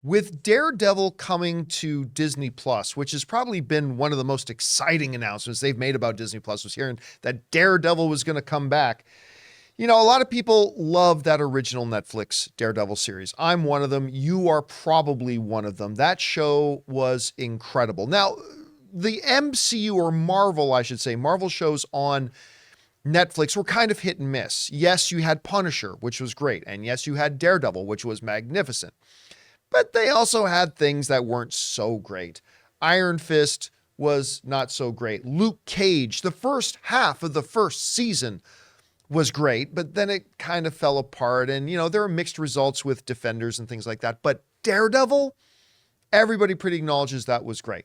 With Daredevil coming to Disney Plus, which has probably been one of the most exciting announcements they've made about Disney Plus, was hearing that Daredevil was going to come back. You know, a lot of people love that original Netflix Daredevil series. I'm one of them. You are probably one of them. That show was incredible. Now, the MCU, or Marvel, I should say, Marvel shows on Netflix were kind of hit and miss. Yes, you had Punisher, which was great. And yes, you had Daredevil, which was magnificent. But they also had things that weren't so great. Iron Fist was not so great. Luke Cage, the first half of the first season was great, but then it kind of fell apart. And, you know, there are mixed results with Defenders and things like that. But Daredevil, everybody pretty acknowledges that was great.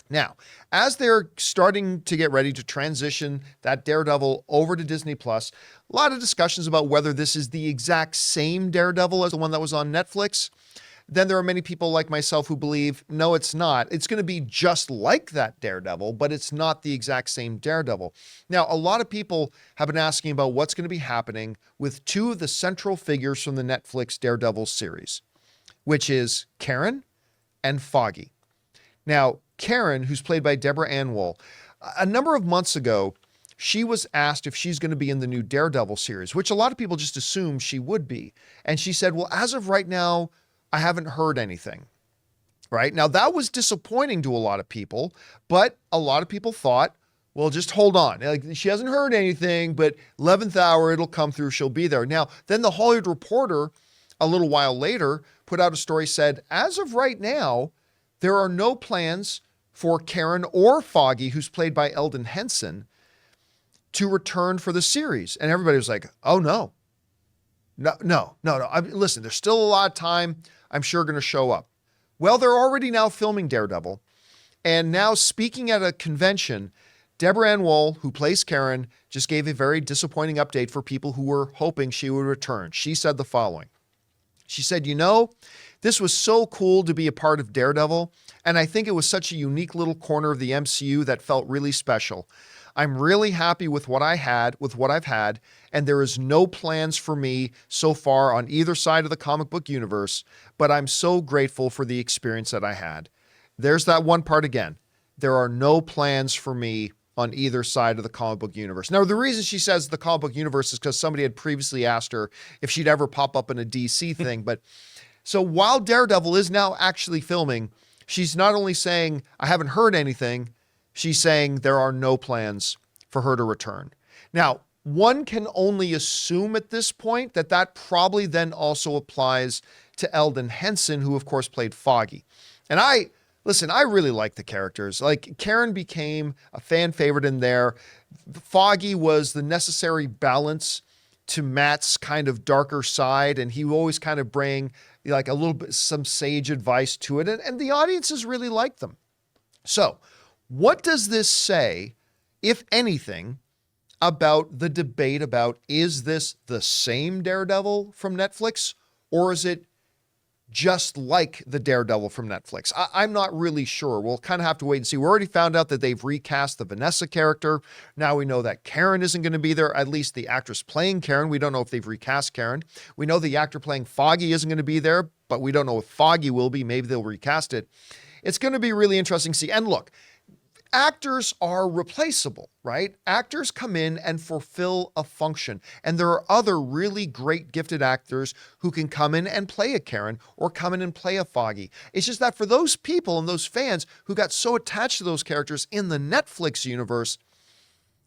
Now, as they're starting to get ready to transition that Daredevil over to Disney Plus, a lot of discussions about whether this is the exact same Daredevil as the one that was on Netflix. Then there are many people like myself who believe, no, it's not. It's going to be just like that Daredevil, but it's not the exact same Daredevil. Now, a lot of people have been asking about what's going to be happening with two of the central figures from the Netflix Daredevil series, which is Karen and Foggy. Now, Karen, who's played by Deborah Ann Woll, a number of months ago, she was asked if she's going to be in the new Daredevil series, which a lot of people just assume she would be. And she said, well, as of right now, I haven't heard anything, right? Now, that was disappointing to a lot of people, but a lot of people thought, well, just hold on. Like, she hasn't heard anything, but 11th hour, it'll come through. She'll be there. Now, then the Hollywood Reporter, a little while later, put out a story, said, as of right now, there are no plans for Karen or Foggy, who's played by Eldon Henson, to return for the series. And everybody was like, oh, no. No. Listen, there's still a lot of time. I'm sure going to show up. Well, they're already now filming Daredevil. And now, speaking at a convention, Deborah Ann Woll, who plays Karen, just gave a very disappointing update for people who were hoping she would return. She said the following. She said, you know, this was so cool to be a part of Daredevil, and I think it was such a unique little corner of the MCU that felt really special. I'm really happy with what I've had, and there is no plans for me so far on either side of the comic book universe, but I'm so grateful for the experience that I had. There's that one part again. There are no plans for me on either side of the comic book universe. Now, the reason she says the comic book universe is because somebody had previously asked her if she'd ever pop up in a DC thing. But so while Daredevil is now actually filming, she's not only saying, I haven't heard anything, she's saying there are no plans for her to return. Now, one can only assume at this point that that probably then also applies to Eldon Henson, who of course played Foggy. And I really like the characters. Like, Karen became a fan favorite in there. Foggy was the necessary balance to Matt's kind of darker side, and he would always kind of bring like a little bit, some sage advice to it. And the audiences really liked them. So what does this say, if anything, about the debate about, is this the same Daredevil from Netflix, or is it just like the Daredevil from Netflix? I'm not really sure. We'll kind of have to wait and see. We already found out that they've recast the Vanessa character. Now we know that Karen isn't going to be there, at least the actress playing Karen. We don't know if they've recast Karen. We know the actor playing Foggy isn't going to be there, but we don't know if Foggy will be. Maybe they'll recast it. It's going to be really interesting to see. And look, actors are replaceable, right? Actors come in and fulfill a function. And there are other really great gifted actors who can come in and play a Karen or come in and play a Foggy. It's just that for those people and those fans who got so attached to those characters in the Netflix universe,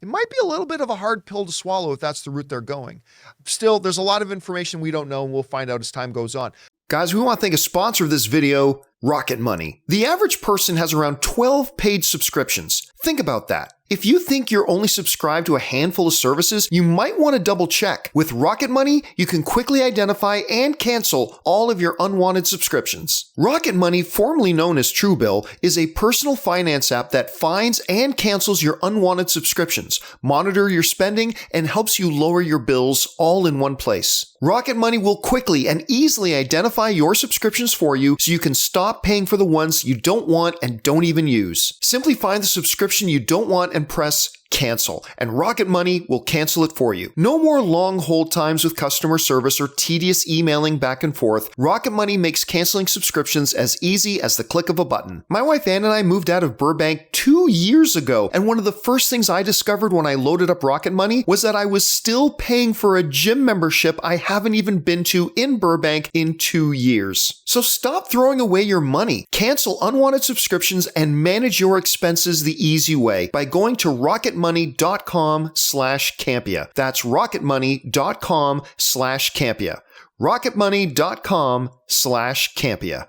it might be a little bit of a hard pill to swallow if that's the route they're going. Still, there's a lot of information we don't know, and we'll find out as time goes on. Guys, we want to thank a sponsor of this video, Rocket Money. The average person has around 12 paid subscriptions. Think about that. If you think you're only subscribed to a handful of services, you might want to double check. With Rocket Money, you can quickly identify and cancel all of your unwanted subscriptions. Rocket Money, formerly known as Truebill, is a personal finance app that finds and cancels your unwanted subscriptions, monitor your spending, and helps you lower your bills all in one place. Rocket Money will quickly and easily identify your subscriptions for you so you can stop paying for the ones you don't want and don't even use. Simply find the subscription you don't want and press cancel, and Rocket Money will cancel it for you. No more long hold times with customer service or tedious emailing back and forth. Rocket Money makes canceling subscriptions as easy as the click of a button. My wife Ann and I moved out of Burbank 2 years ago, and one of the first things I discovered when I loaded up Rocket Money was that I was still paying for a gym membership I haven't even been to in Burbank in 2 years. So stop throwing away your money. Cancel unwanted subscriptions and manage your expenses the easy way by going to rocketmoney.com/Campea. That's rocketmoney.com/Campea. rocketmoney.com/Campea.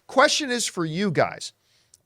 Question is for you guys.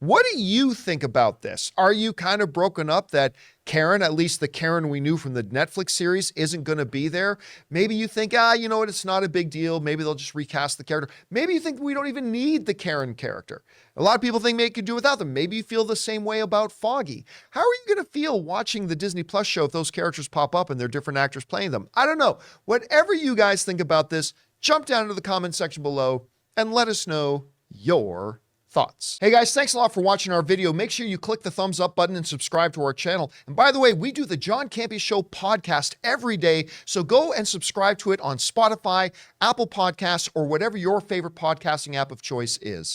What do you think about this? Are you kind of broken up that Karen, at least the Karen we knew from the Netflix series, isn't going to be there? Maybe you think, you know what, it's not a big deal. Maybe they'll just recast the character. Maybe you think we don't even need the Karen character. A lot of people think they could do without them. Maybe you feel the same way about Foggy. How are you going to feel watching the Disney Plus show if those characters pop up and they're different actors playing them? I don't know. Whatever you guys think about this, jump down into the comment section below and let us know your thoughts. Hey guys, thanks a lot for watching our video. Make sure you click the thumbs up button and subscribe to our channel. And by the way, we do the John Campea Show podcast every day, so go and subscribe to it on Spotify, Apple Podcasts, or whatever your favorite podcasting app of choice is.